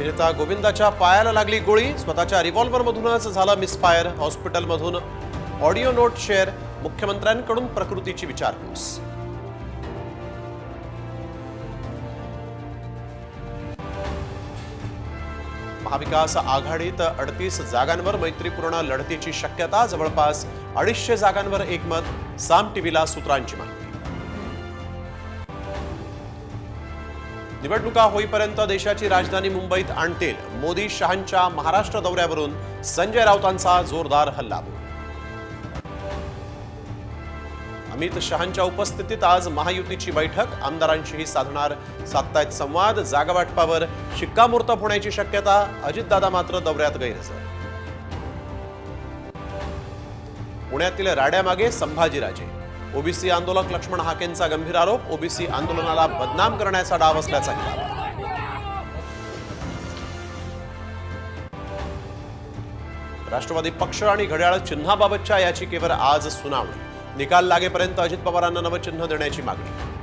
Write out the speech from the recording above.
अभिनेता गोविंदाच्या पायाला लागली गोळी, स्वतःच्या रिव्हॉल्व्हरमधूनच झाला मिसफायर. हॉस्पिटलमधून ऑडिओ नोट शेअर, मुख्यमंत्र्यांकडून प्रकृतीची विचारपूस. महाविकास आघाडीत 38 जागांवर मैत्रीपूर्ण लढतीची शक्यता, जवळपास 250 जागांवर एकमत. साम टीव्हीला सूत्रांची माहिती. निवडणुका होईपर्यंत देशाची राजधानी मुंबईत आणतील. मोदी शहांच्या महाराष्ट्र दौऱ्यावरून संजय राऊतांचा जोरदार हल्लाबोल. अमित शहांच्या उपस्थितीत आज महायुतीची बैठक, आमदारांशीही साधतायत संवाद. जागावाटपावर शिक्कामोर्तब होण्याची शक्यता. अजितदादा मात्र दौऱ्यात गैरहजर. पुण्यातील राड्यामागे संभाजीराजे. ओबीसी आंदोलक लक्ष्मण हाकेंचा गंभीर आरोप, ओबीसी आंदोलनाला बदनाम करण्याचा डाव असल्याचा दावा. राष्ट्रवादी पक्ष आणि घड्याळ चिन्हाबाबतच्या याचिकेवर आज सुनावणी. निकाल लागेपर्यंत अजित पवारांना नवं चिन्ह देण्याची मागणी.